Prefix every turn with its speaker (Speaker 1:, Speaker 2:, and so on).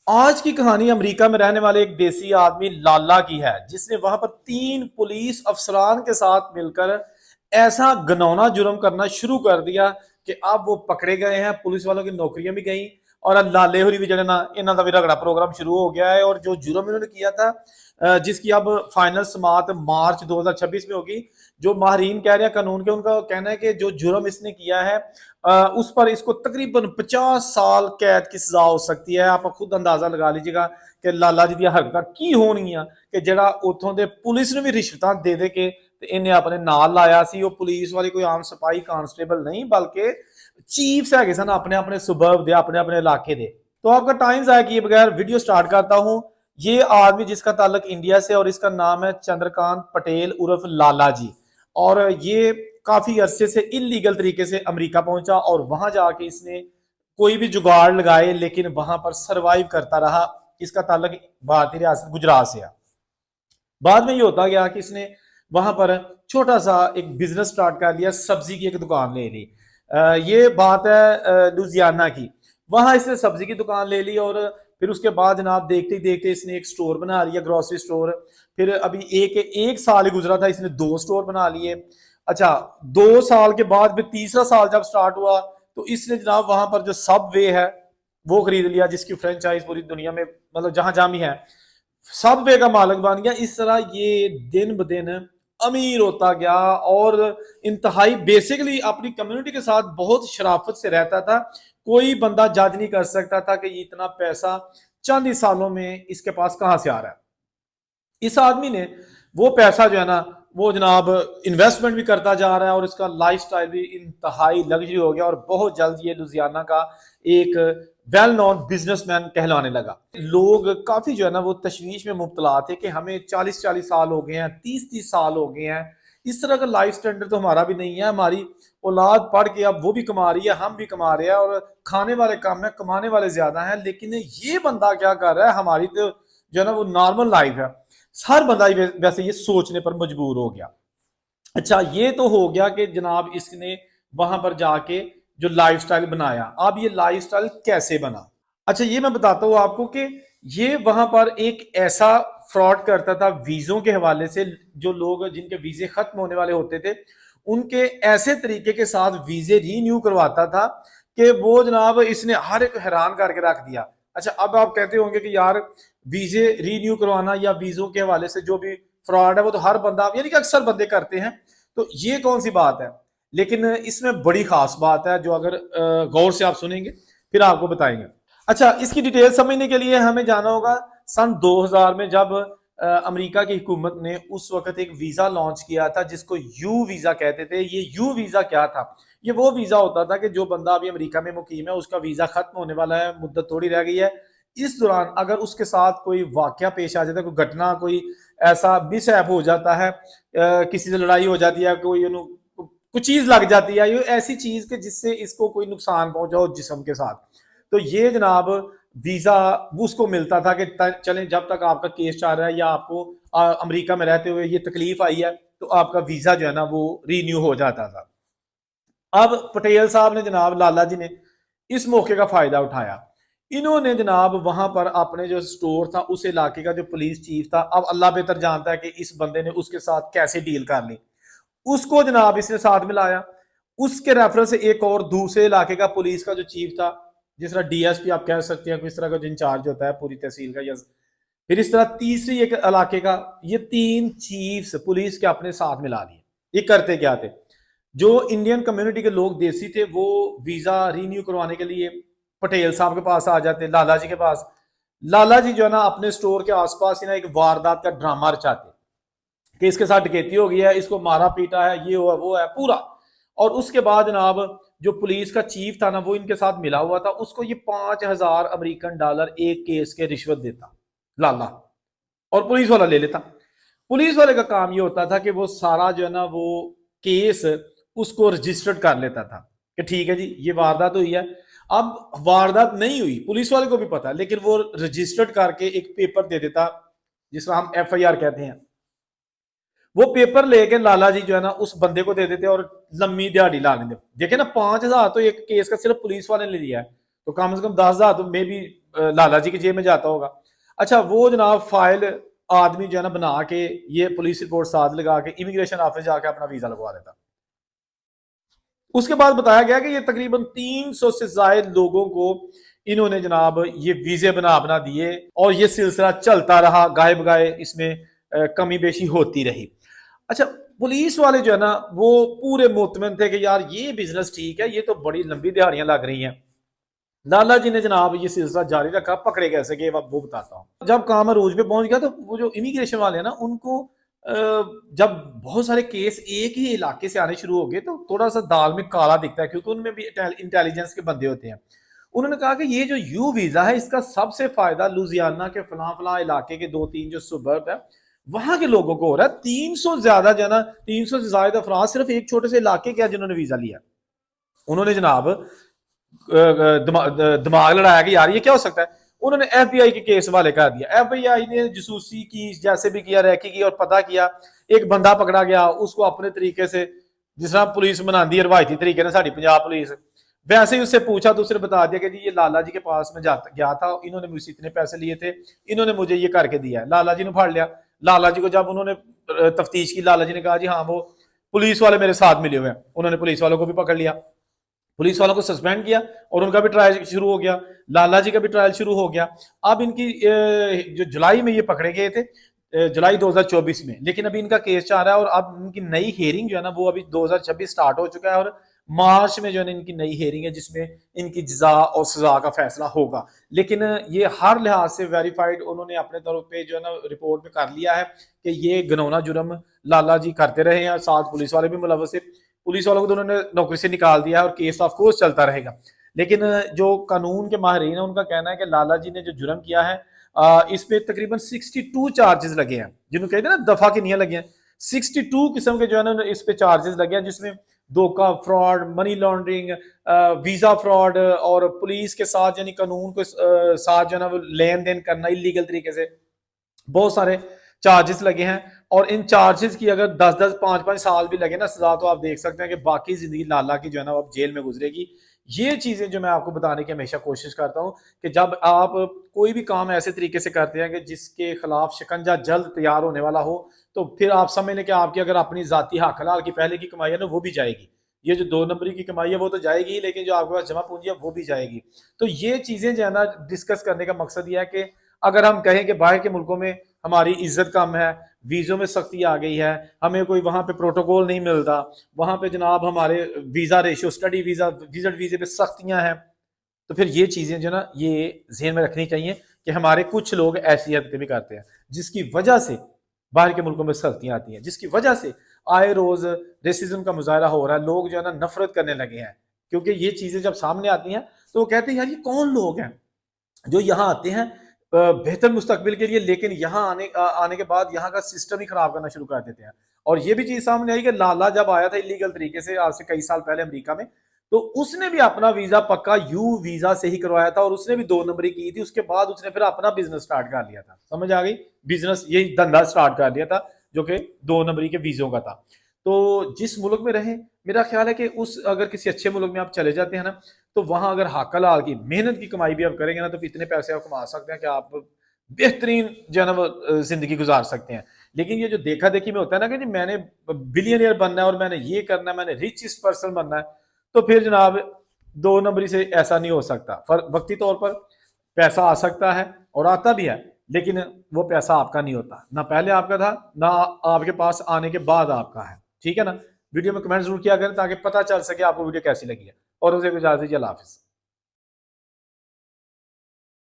Speaker 1: आज की कहानी अमेरिका में रहने वाले एक देसी आदमी लाला की है, जिसने वहां पर 3 पुलिस अफसरान के साथ मिलकर ऐसा घिनौना जुर्म करना शुरू कर दिया कि अब वो पकड़े गए हैं। पुलिस वालों की नौकरियां भी गई और अब लाले होरी भी जड़े ना इन्हों का भी रगड़ा प्रोग्राम शुरू हो गया है। और जो जुर्म इन्होंने किया था, जिसकी अब फाइनल समात मार्च 2026 में होगी। जो माहरीन कह रहे हैं कानून के, उनका कहना है कि जो जुर्म इसने किया है उस पर इसको तकरीबन 50 साल कैद की सजा हो सकती है। आप खुद अंदाजा लगा लीजिएगा कि लाला जी दी हरकत की होनी है कि जरा उतों के पुलिस ने भी रिश्वत दे दे के इन्हें अपने नाल लाया सी। वो पुलिस वाली कोई आम सिपाही कांस्टेबल नहीं, बल्कि चीफ्स है सन अपने अपने सुबर्ब दे, अपने अपने इलाके दे। तो आपका टाइम जाया किए बगैर वीडियो स्टार्ट करता हूं। ये आदमी जिसका ताल्लुक इंडिया से, और इसका नाम है चंद्रकांत पटेल उर्फ लाला जी। और ये काफी अरसे से इलीगल तरीके से अमेरिका पहुंचा और वहां जाके इसने कोई भी जुगाड़ लगाए, लेकिन वहां पर सरवाइव करता रहा। इसका ताल्लुक भारतीय रियासत गुजरात से है। बाद में ये होता गया कि इसने वहां पर छोटा सा एक बिजनेस स्टार्ट कर लिया, सब्जी की एक दुकान ले ली। ये बात है लुधियाना की। वहां इसने सब्जी की दुकान ले ली और फिर उसके बाद जनाब देखते ही देखते इसने एक स्टोर बना लिया, ग्रोसरी स्टोर। फिर अभी एक साल ही गुजरा था, इसने 2 स्टोर बना लिए। अच्छा, 2 साल के बाद फिर तीसरा साल जब स्टार्ट हुआ तो इसने जनाब वहां पर जो सब वे है वो खरीद लिया, जिसकी फ्रेंचाइज पूरी दुनिया में मतलब जहां जहां भी है सब वे का मालिक बन गया। इस तरह ये दिन ब दिन अमीर होता गया और इंतहाई बेसिकली अपनी कम्युनिटी के साथ बहुत शराफत से रहता था। कोई बंदा जज नहीं कर सकता था कि ये इतना पैसा चंद ही सालों में इसके पास कहां से आ रहा है। इस आदमी ने वो पैसा जो है ना वो जनाब इन्वेस्टमेंट भी करता जा रहा है और इसका लाइफस्टाइल भी इंतहाई लग्जरी हो गया और बहुत जल्द ये लुधियाना का एक वेल नोन बिजनेसमैन कहलाने लगा। लोग काफी जो है ना वो तशवीश में मुब्तला थे कि हमें 40-40 साल हो गए हैं, 30-30 साल हो गए हैं, इस तरह का लाइफ स्टैंडर्ड तो हमारा भी नहीं है। हमारी औलाद पढ़ के अब वो भी कमा रही है, हम भी कमा रहे हैं और खाने वाले कम है, कमाने वाले ज्यादा हैं। लेकिन ये बंदा क्या कर रहा है, हमारी तो जो है ना वो नॉर्मल लाइफ है। हर बंदा वैसे ये सोचने पर मजबूर हो गया। अच्छा, ये तो हो गया कि जनाब इसने वहां पर जाके जो लाइफस्टाइल बनाया। अब ये लाइफस्टाइल कैसे बना, अच्छा ये मैं बताता हूं आपको कि ये वहां पर एक ऐसा फ्रॉड करता था वीजों के हवाले से। जो लोग जिनके वीजे खत्म होने वाले होते थे उनके ऐसे तरीके के साथ वीजे रीन्यू करवाता था कि वो जनाब इसने हर एक हैरान करके रख दिया। अच्छा, अब आप कहते होंगे कि यार वीजे रीन्यू करवाना या वीजों के हवाले से जो भी फ्रॉड है वो तो हर बंदा यानी कि अक्सर बंदे करते हैं, तो ये कौन सी बात है। लेकिन इसमें बड़ी खास बात है जो अगर गौर से आप सुनेंगे फिर आपको बताएंगे। अच्छा, इसकी डिटेल समझने के लिए हमें जाना होगा सन 2000 में, जब अमेरिका की हुकूमत ने उस वक्त एक वीजा लॉन्च किया था जिसको यू वीजा कहते थे। ये यू वीजा क्या था, ये वो वीजा होता था कि जो बंदा अभी अमेरिका में मुकीम है उसका वीजा खत्म होने वाला है, मुद्दत थोड़ी रह गई है। इस दौरान अगर उसके साथ कोई वाकया पेश आ जाता है, कोई घटना, कोई ऐसा मिसहैप हो जाता है, किसी से लड़ाई हो जाती है, कोई कुछ चीज लग जाती है, ये ऐसी चीज के जिससे इसको कोई नुकसान पहुंचा हो जिस्म के साथ, तो ये जनाब वीजा उसको मिलता था कि चलें जब तक आपका केस चल रहा है या आपको अमेरिका में रहते हुए ये तकलीफ आई है तो आपका वीजा जो है ना वो रीन्यू हो जाता था। अब पटेल साहब ने, जनाब लाला जी ने इस मौके का फायदा उठाया। इन्होंने जनाब वहां पर अपने जो स्टोर था उस इलाके का जो पुलिस चीफ था, अब अल्लाह बेहतर जानता है कि इस बंदे ने उसके साथ कैसे डील कर ली, उसको जनाब इसने साथ मिलाया। उसके रेफरेंस से एक और दूसरे इलाके का पुलिस का जो चीफ था, जिस तरह डीएसपी आप कह सकते हैं, किस तरह का जो इंचार्ज होता है पूरी तहसील का, या फिर इस तरह तीसरी एक इलाके का, ये 3 चीफ्स पुलिस के अपने साथ मिला लिए। ये करते क्या थे, जो इंडियन कम्युनिटी के लोग देसी थे वो वीजा रीन्यू करवाने के लिए पटेल साहब के पास आ जाते, लाला जी के पास। लाला जी जो है ना अपने स्टोर के आसपास ही ना एक वारदात का ड्रामा रचाते कि इसके साथ डकैती हो गई है, इसको मारा पीटा है, ये हुआ वो है पूरा। और उसके बाद जनाब जो पुलिस का चीफ था ना वो इनके साथ मिला हुआ था, उसको ये $5000 एक केस के रिश्वत देता लाला, और पुलिस वाला ले लेता। पुलिस वाले का काम ये होता था कि वो सारा जो है ना वो केस उसको रजिस्टर्ड कर लेता था कि ठीक है जी ये वारदात हुई है। अब वारदात नहीं हुई पुलिस वाले को भी पता है, लेकिन वो रजिस्टर्ड करके एक पेपर दे देता जिसको हम FIR कहते हैं। वो पेपर लेके लाला जी जो है ना उस बंदे को दे देते और लंबी दिहाड़ी ला लेते। देखे ना 5000 तो एक केस का सिर्फ पुलिस वाले ने लिया है, तो कम से कम 10,000 तो मे भी लाला जी की जेब में जाता होगा। अच्छा, वो जनाब फाइल आदमी जो है ना बना के, ये पुलिस रिपोर्ट साथ लगा के इमिग्रेशन ऑफिस जाके अपना वीजा लगवा देता। उसके बाद बताया गया कि ये तकरीबन 300 से ज्यादा लोगों को इन्होंने जनाब ये वीजे बना दिए, और ये सिलसिला चलता रहा, गाए बगाए इसमें कमी बेशी होती रही। अच्छा, पुलिस वाले जो है ना वो पूरे मुतमिन थे कि यार ये बिजनेस ठीक है, ये तो बड़ी लंबी दिहाड़ियां लग रही हैं। लाला जी ने जनाब ये सिलसिला जारी रखा। पकड़े कैसे गए वो बताता हूँ। जब काम अरूज पे पहुंच गया तो वो जो इमिग्रेशन वाले हैं ना उनको जब बहुत सारे केस एक ही इलाके से आने शुरू हो गए तो थोड़ा सा दाल में काला दिखता है, क्योंकि उनमें भी इंटेलिजेंस के बंदे होते हैं। उन्होंने कहा कि ये जो यू वीजा है इसका सबसे फायदा लुजियाना के फला फला इलाके के 2-3 जो सुबर्ब है वहां के लोगों को हो रहा है। 300 ज्यादा जो ना 300 से ज्यादा अफराद सिर्फ एक छोटे से इलाके के जिन्होंने वीजा लिया। उन्होंने जनाब दिमाग लड़ाया कि यार ये क्या हो सकता है। उन्होंने एफबीआई के केस वाले कर दिया। एफबीआई ने जसूसी की, जैसे भी किया, रैकी की और पता किया। एक बंदा पकड़ा गया, उसको अपने तरीके से जिस तरह पुलिस बनाती है रवायती तरीके ने साड़ी पंजाब पुलिस, वैसे ही उससे पूछा तो उसने बता दिया कि जी ये लाला जी के पास में गया था, इन्होंने मुझसे इतने पैसे लिए थे, इन्होंने मुझे ये करके दिया है। लाला जी ने फाड़ लिया। लाला जी को जब उन्होंने तफ्तीश की, लाला जी ने कहा जी हाँ वो पुलिस वाले मेरे साथ मिले हुए हैं। उन्होंने पुलिस वालों को भी पकड़ लिया, पुलिस वालों को सस्पेंड किया और उनका भी ट्रायल शुरू हो गया। लाला जी का भी ट्रायल शुरू हो गया। अब इनकी जो जुलाई में ये पकड़े गए थे, जुलाई 2024 में, लेकिन अभी इनका केस चल रहा है और अब इनकी नई हियरिंग जो है ना वो अभी 2026 स्टार्ट हो चुका है और मार्च में जो है ना इनकी नई हियरिंग है जिसमें इनकी जजा और सजा का फैसला होगा। लेकिन ये हर लिहाज से वेरीफाइड उन्होंने अपने तौर पे जो है ना रिपोर्ट में कर लिया है कि ये घिनौना जुर्म लाला जी करते रहे हैं, साथ पुलिस वाले भी मुलव्वस है। पुलिस वालों को तो उन्होंने नौकरी से निकाल दिया है और केस ऑफ कोर्स चलता रहेगा। लेकिन जो कानून के माहिरीन है उनका कहना है कि लाला जी ने जो जुर्म किया है इस पे तकरीबन 62 चार्जेस लगे हैं, जिन्होंने कहते हैं ना दफा के नहीं लगे हैं। 62 किस्म के जो है ना इस पे चार्जेस लगे हैं, जिसमें धोखा, fraud, money laundering, visa fraud और पुलिस के साथ यानी कानून के साथ जो है ना वो लेन देन करना इलीगल तरीके से, बहुत सारे चार्जेस लगे हैं। और इन चार्जेस की अगर 10-10, 5-5 साल भी लगे ना सजा, तो आप देख सकते हैं कि बाकी जिंदगी लाला की जो है ना अब जेल में गुजरेगी। ये चीजें जो मैं आपको बताने की हमेशा कोशिश करता हूं कि जब आप कोई भी काम ऐसे तरीके से करते हैं कि जिसके खिलाफ शिकंजा जल्द तैयार होने वाला हो, तो फिर आप समझ लें कि आपकी अगर अपनी जाती हक हलाल की पहले की कमाई है ना वो भी जाएगी। ये जो 2 नंबरी की कमाई है वो तो जाएगी ही, लेकिन जो आपके पास जमा पूंजी है वो भी जाएगी। तो ये चीजें जो है ना डिस्कस करने का मकसद ये है कि अगर हम कहें कि बाहर के मुल्कों में हमारी इज्जत कम है, वीजों में सख्ती आ गई है, हमें कोई वहां पे प्रोटोकॉल नहीं मिलता, वहां पे जनाब हमारे visa ratio, study visa, visit वीजे पे सख्तियां हैं, तो फिर ये चीजें जो ना ये ज़हन में रखनी चाहिए कि हमारे कुछ लोग ऐसी हरकतें भी करते हैं जिसकी वजह से बाहर के मुल्कों में सख्तियां आती हैं, जिसकी वजह से आए रोज रेसिज्म का मुजाहरा हो रहा है। लोग जो है ना नफरत करने लगे हैं, क्योंकि ये चीजें जब सामने आती हैं तो वो कहते हैं यार ये कौन लोग हैं जो यहाँ आते हैं बेहतर मुस्तकबिल के लिए, लेकिन यहाँ आने के बाद यहाँ का सिस्टम ही खराब करना शुरू कर देते हैं। और ये भी चीज सामने आई कि लाला जब आया था इलीगल तरीके से आज से कई साल पहले अमेरिका में, तो उसने भी अपना वीजा पक्का यू वीजा से ही करवाया था और उसने भी 2 नंबरी की थी। उसके बाद उसने फिर अपना बिजनेस स्टार्ट कर लिया था, समझ आ गई, बिजनेस यही धंधा स्टार्ट कर लिया था जो कि 2 नंबरी के वीजों का था। तो जिस मुल्क में रहे, मेरा ख्याल है कि उस अगर किसी अच्छे मुल्क में आप चले जाते हैं ना, तो वहां अगर हक हलाल की मेहनत की कमाई भी आप करेंगे ना, तो इतने पैसे आप कमा सकते हैं कि आप बेहतरीन जो है ना वो जिंदगी गुजार सकते हैं। लेकिन ये जो देखा देखी में होता है ना कि जी मैंने बिलियनियर बनना है और मैंने ये करना है, मैंने रिचेस्ट पर्सन बनना है, तो फिर जनाब 2 नंबरी से ऐसा नहीं हो सकता। वक्ती तौर पर पैसा आ सकता है और आता भी है, लेकिन वो पैसा आपका नहीं होता, ना पहले आपका था ना आपके पास आने के बाद आपका है। ठीक है ना। वीडियो में कमेंट जरूर किया करें ताकि पता चल सके आपको वीडियो कैसी लगी है। और उसे इजाजत दीजिए, अल्लाह हाफिज़।